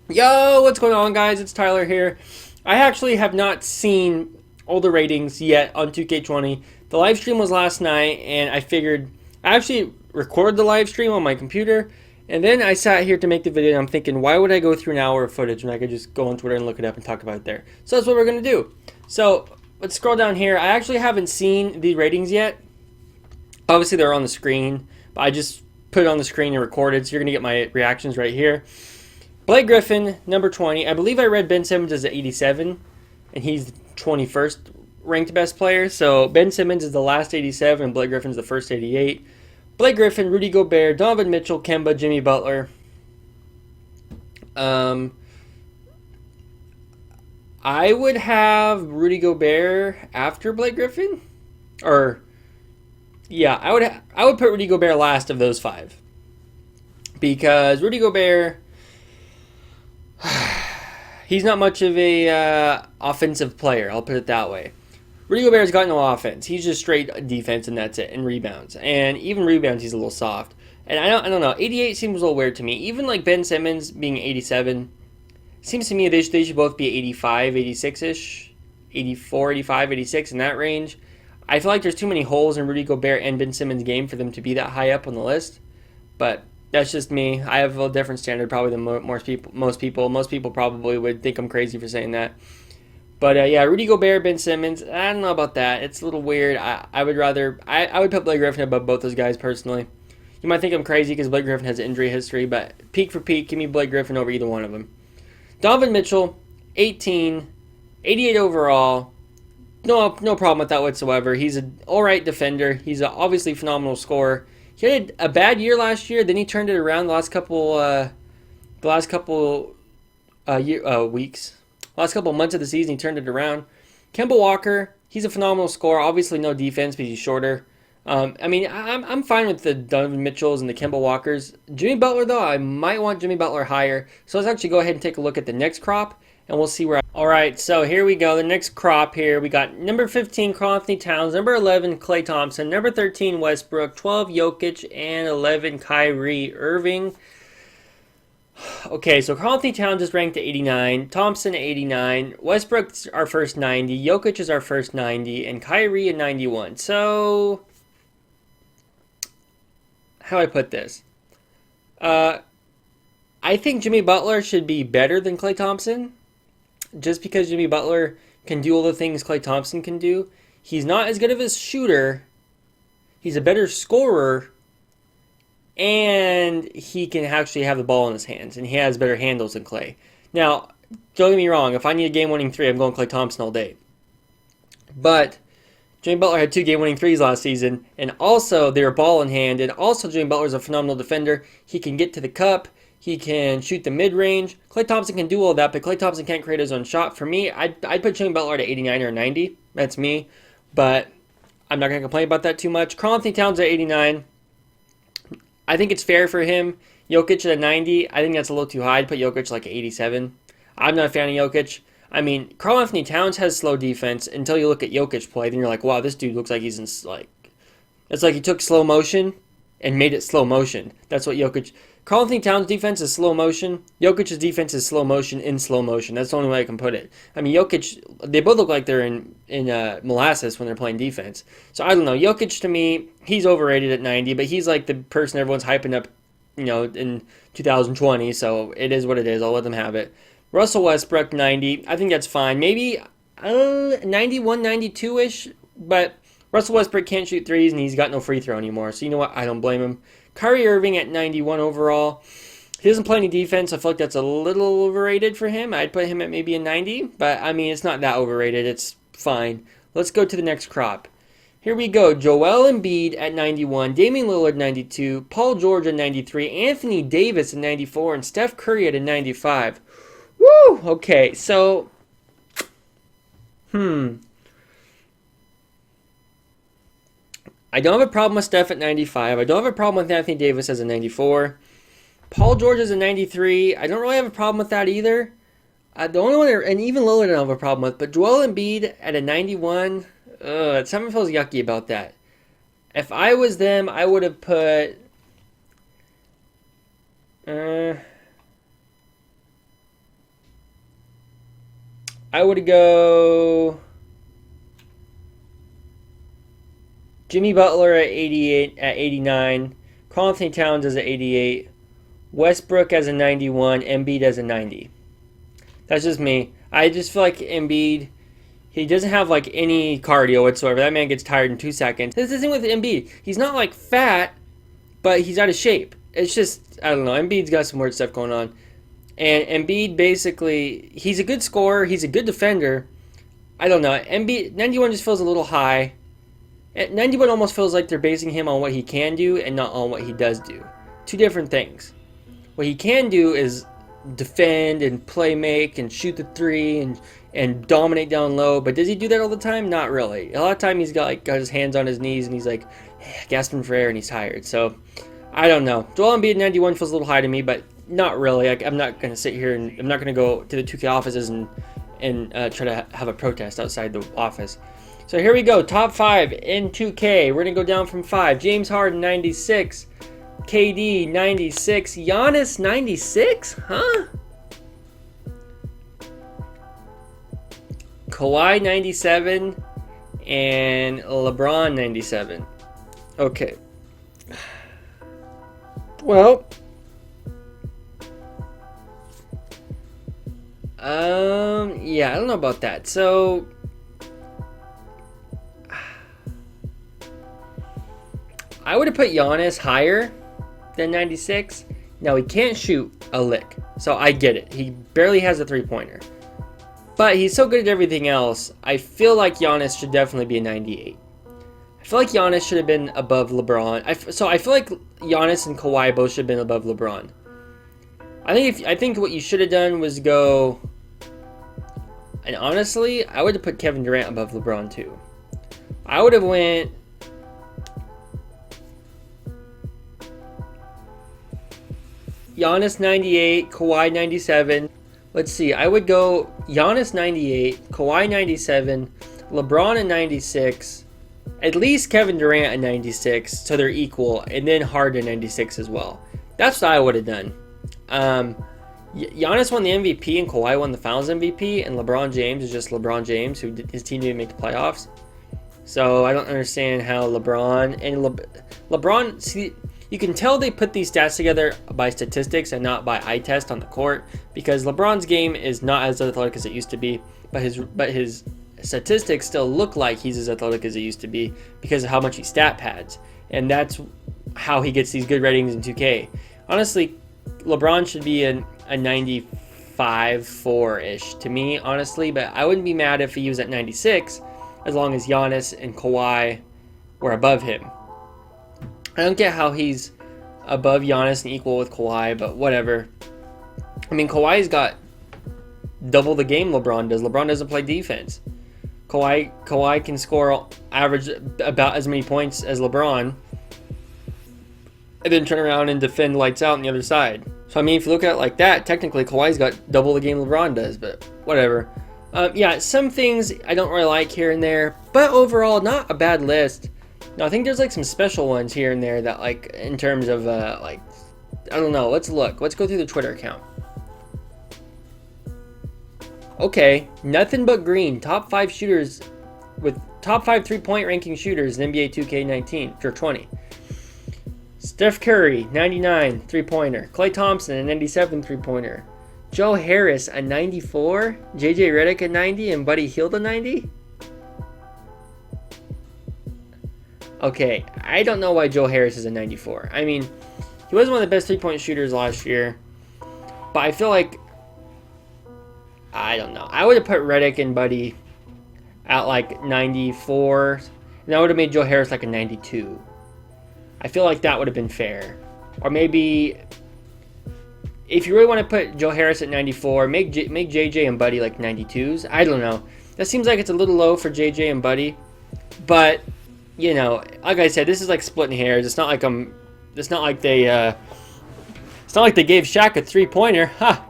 Yo, what's going on, guys? It's Tyler here. I actually have not seen all the ratings yet on 2K20. The live stream was last night, and I figured I actually recorded the live stream on my computer, and then I sat here to make the video, and I'm thinking, why would I go through an hour of footage when I could just go on Twitter and look it up and talk about it there? So that's what we're gonna do. So let's scroll down here. I actually haven't seen the ratings yet. Obviously, they're on the screen, but I just put it on the screen and recorded, so you're gonna get my reactions right here. Blake Griffin, number 20. I believe I read Ben Simmons is at 87, and he's the 21st ranked best player. So Ben Simmons is the last 87, and Blake Griffin's the first 88. Blake Griffin, Rudy Gobert, Donovan Mitchell, Kemba, Jimmy Butler. Um, I would have Rudy Gobert after Blake Griffin, or yeah, I would put Rudy Gobert last of those five because Rudy Gobert, he's not much of a offensive player. I'll put it that way. Rudy Gobert's got no offense. He's just straight defense, and that's it. And rebounds, and even rebounds, he's a little soft. And I don't know. 88 seems a little weird to me. Even like Ben Simmons being 87, seems to me they should both be 85, 86 ish, 84, 85, 86 in that range. I feel like there's too many holes in Rudy Gobert and Ben Simmons' game for them to be that high up on the list. But that's just me. I have a different standard probably than most people. Most people probably would think I'm crazy for saying that. But yeah, Rudy Gobert, Ben Simmons. I don't know about that. It's a little weird. I would rather. I would put Blake Griffin above both those guys personally. You might think I'm crazy because Blake Griffin has an injury history, but peak for peak, give me Blake Griffin over either one of them. Donovan Mitchell, 18, 88 overall. No problem with that whatsoever. He's an all right defender. He's an obviously phenomenal scorer. He had a bad year last year. Then he turned it around weeks, last couple months of the season. He turned it around. Kemba Walker, he's a phenomenal scorer. Obviously, no defense because he's shorter. I'm fine with the Donovan Mitchells and the Kemba Walkers. Jimmy Butler, though, I might want Jimmy Butler higher. So let's actually go ahead and take a look at the next crop, and we'll see where. All right, so here we go. The next crop here, we got number 15, Karl-Anthony Towns, number 11, Klay Thompson, number 13, Westbrook, 12, Jokic, and 11, Kyrie Irving. Okay, so Karl-Anthony Towns is ranked at 89, Thompson at 89, Westbrook's our first 90, Jokic is our first 90, and Kyrie at 91. So, how do I put this? Uh, I think Jimmy Butler should be better than Klay Thompson, just because Jimmy Butler can do all the things Klay Thompson can do. He's not as good of a shooter. He's a better scorer, and he can actually have the ball in his hands, and he has better handles than Klay. Now, don't get me wrong. If I need a game-winning three, I'm going Klay Thompson all day. But Jimmy Butler had two game-winning threes last season, and also they were ball in hand, and also Jimmy Butler is a phenomenal defender. He can get to the cup. He can shoot the mid-range. Klay Thompson can do all that, but Klay Thompson can't create his own shot. For me, I'd put Jimmy Butler at 89 or 90. That's me. But I'm not going to complain about that too much. Karl-Anthony Towns at 89. I think it's fair for him. Jokic at a 90. I think that's a little too high. I'd put Jokic like at 87. I'm not a fan of Jokic. I mean, Karl-Anthony Towns has slow defense until you look at Jokic play. Then you're like, wow, this dude looks like he's in like... It's like he took slow motion and made it slow motion. That's what Jokic... Karl-Anthony Towns' defense is slow motion. Jokic's defense is slow motion in slow motion. That's the only way I can put it. I mean, Jokic, they both look like they're in molasses when they're playing defense. So I don't know. Jokic, to me, he's overrated at 90, but he's like the person everyone's hyping up, in 2020. So it is what it is. I'll let them have it. Russell Westbrook, 90. I think that's fine. Maybe 91, 92-ish, but Russell Westbrook can't shoot threes, and he's got no free throw anymore. So you know what? I don't blame him. Kyrie Irving at 91 overall. He doesn't play any defense. I feel like that's a little overrated for him. I'd put him at maybe a 90, but I mean, it's not that overrated. It's fine. Let's go to the next crop. Here we go. Joel Embiid at 91, Damian Lillard 92, Paul George at 93, Anthony Davis at 94, and Steph Curry at a 95. Woo! Okay, so, I don't have a problem with Steph at 95. I don't have a problem with Anthony Davis as a 94. Paul George as a 93. I don't really have a problem with that either. The only one, and even Lillard I don't have a problem with, but Joel Embiid at a 91, something feels yucky about that. If I was them, I would have put... I would go Jimmy Butler at 88, at 89. Karl-Anthony Towns as an 88. Westbrook as a 91. Embiid as a 90. That's just me. I just feel like Embiid, he doesn't have like any cardio whatsoever. That man gets tired in 2 seconds. This is the thing with Embiid. He's not like fat, but he's out of shape. It's just, I don't know. Embiid's got some weird stuff going on. And Embiid basically, he's a good scorer. He's a good defender. I don't know. Embiid, 91 just feels a little high. 91 almost feels like they're basing him on what he can do and not on what he does do. Two different things. What he can do is defend and play make and shoot the three and dominate down low. But does he do that all the time? Not really. A lot of time he's got his hands on his knees and he's like gasping for air and he's tired. So I don't know. Joel Embiid 91 feels a little high to me, but not really. I'm not going to sit here and I'm not going to go to the 2K offices and try to have a protest outside the office. So here we go. Top 5 in 2K. We're going to go down from 5. James Harden 96. KD 96. Giannis 96? Huh? Kawhi 97. And LeBron 97. Okay. Well. Yeah, I don't know about that. So I would have put Giannis higher than 96. Now, he can't shoot a lick, so I get it. He barely has a three-pointer. But he's so good at everything else, I feel like Giannis should definitely be a 98. I feel like Giannis should have been above LeBron. So I feel like Giannis and Kawhi both should have been above LeBron. I think what you should have done was go... And honestly, I would have put Kevin Durant above LeBron too. I would have went... Giannis 98, Kawhi 97. Let's see. I would go Giannis 98, Kawhi 97, LeBron at 96, at least Kevin Durant at 96, so they're equal, and then Harden 96 as well. That's what I would have done. Giannis won the MVP and Kawhi won the Finals MVP, and LeBron James is just LeBron James, his team didn't make the playoffs. So I don't understand how LeBron and LeBron. See, you can tell they put these stats together by statistics and not by eye test on the court, because LeBron's game is not as athletic as it used to be, but his statistics still look like he's as athletic as it used to be because of how much he stat pads, and that's how he gets these good ratings in 2K. Honestly, LeBron should be a 95-4-ish to me, honestly, but I wouldn't be mad if he was at 96 as long as Giannis and Kawhi were above him. I don't get how he's above Giannis and equal with Kawhi, but whatever. I mean, Kawhi's got double the game LeBron does. LeBron doesn't play defense. Kawhi can score average about as many points as LeBron, and then turn around and defend lights out on the other side. So, I mean, if you look at it like that, technically Kawhi's got double the game LeBron does, but whatever. Yeah, some things I don't really like here and there, but overall, not a bad list. Now, I think there's like some special ones here and there that, like, in terms of, like, I don't know. Let's look. Let's go through the Twitter account. Okay, nothing but green. Top 5 shooters with top 5 3-point ranking shooters in NBA 2K19 for 20. Steph Curry, 99 3-pointer. Klay Thompson, a 97 3-pointer. Joe Harris, a 94. JJ Redick, a 90. And Buddy Hield, a 90. Okay, I don't know why Joe Harris is a 94. I mean, he was one of the best 3-point shooters last year. But I feel like, I don't know. I would have put Redick and Buddy at like 94. And I would have made Joe Harris like a 92. I feel like that would have been fair. Or maybe, if you really want to put Joe Harris at 94, make JJ and Buddy like 92s. I don't know. That seems like it's a little low for JJ and Buddy. But, you know, like I said, this is like splitting hairs. It's not like they gave Shaq a 3-pointer. Ha!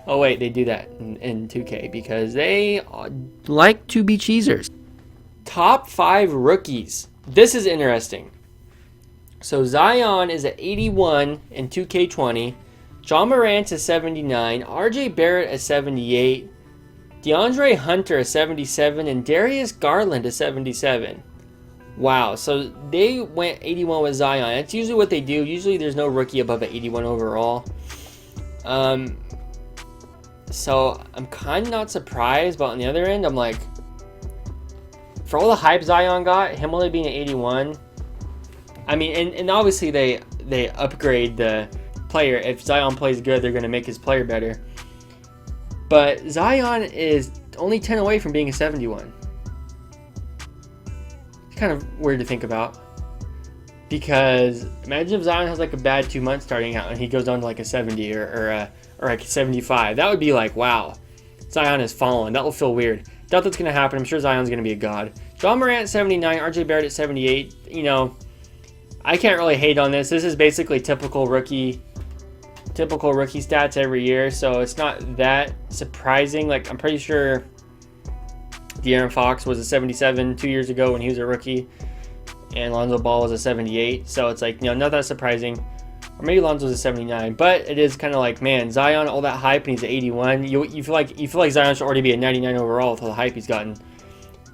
Oh wait, they do that in 2K because they like to be cheesers. Top 5 rookies. This is interesting. So Zion is at 81 in 2K20. John Morant is 79. RJ Barrett is 78. DeAndre Hunter a 77 and Darius Garland a 77. Wow, so they went 81 with Zion. That's usually what they do. Usually there's no rookie above an 81 overall. So I'm kind of not surprised, but on the other end, I'm like, for all the hype Zion got, him only being an 81. I mean, and obviously they upgrade the player. If Zion plays good, they're going to make his player better. But Zion is only 10 away from being a 71. It's kind of weird to think about. Because imagine if Zion has like a bad 2 months starting out and he goes down to like a 70 or like a 75. That would be like, wow, Zion has fallen. That will feel weird. Doubt that's going to happen. I'm sure Zion's going to be a god. John Morant at 79, RJ Barrett at 78. You know, I can't really hate on this. This is basically typical rookie stats every year, so it's not that surprising. Like, I'm pretty sure De'Aaron Fox was a 77 2 years ago when he was a rookie, and Lonzo Ball was a 78. So it's like, you know, not that surprising. Or maybe Lonzo's a 79, but it is kind of like, man, Zion, all that hype, and he's an 81. You feel like Zion should already be a 99 overall with all the hype he's gotten.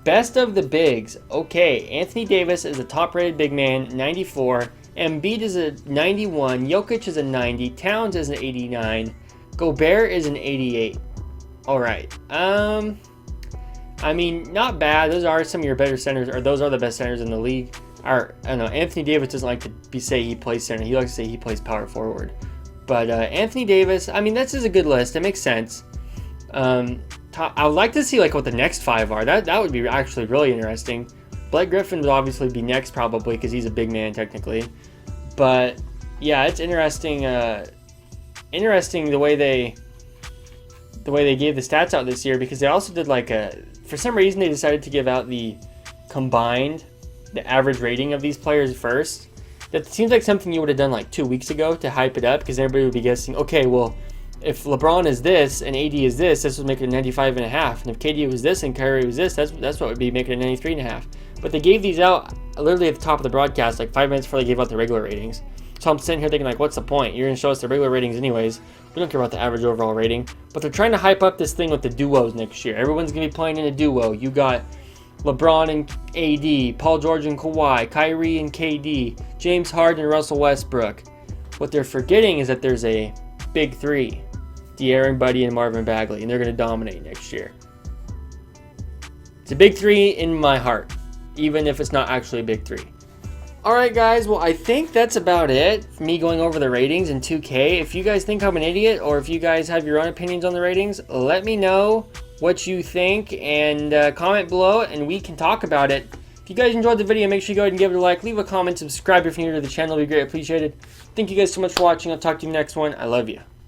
Best of the bigs. Okay, Anthony Davis is a top-rated big man, 94. Embiid is a 91. Jokic is a 90. Towns is an 89. Gobert is an 88. All right. I mean, not bad. Those are some of your better centers, or those are the best centers in the league. I don't know. Anthony Davis doesn't like to say he plays center. He likes to say he plays power forward. But Anthony Davis, I mean, this is a good list. It makes sense. I would like to see like what the next 5 are. That would be actually really interesting. Blake Griffin would obviously be next probably because he's a big man technically. But yeah, it's interesting. Interesting the way they gave the stats out this year, because they also did like for some reason they decided to give out the average rating of these players first. That seems like something you would have done like 2 weeks ago to hype it up, because everybody would be guessing, okay, well, if LeBron is this and AD is this would make it a 95.5. And if KD was this and Kyrie was this, that's what would be making it a 93.5. But they gave these out literally at the top of the broadcast, like 5 minutes before they gave out the regular ratings. So I'm sitting here thinking, like, what's the point? You're going to show us the regular ratings anyways. We don't care about the average overall rating. But they're trying to hype up this thing with the duos next year. Everyone's going to be playing in a duo. You got LeBron and AD, Paul George and Kawhi, Kyrie and KD, James Harden and Russell Westbrook. What they're forgetting is that there's a big 3. De'Aaron, Buddy, and Marvin Bagley, and they're going to dominate next year. It's a big 3 in my heart, even if it's not actually a big 3. Alright guys, well I think that's about it for me going over the ratings in 2K. If you guys think I'm an idiot, or if you guys have your own opinions on the ratings, let me know what you think and comment below and we can talk about it. If you guys enjoyed the video, make sure you go ahead and give it a like, leave a comment, subscribe if you're new to the channel, it'd be greatly appreciated. Thank you guys so much for watching. I'll talk to you next one. I love you.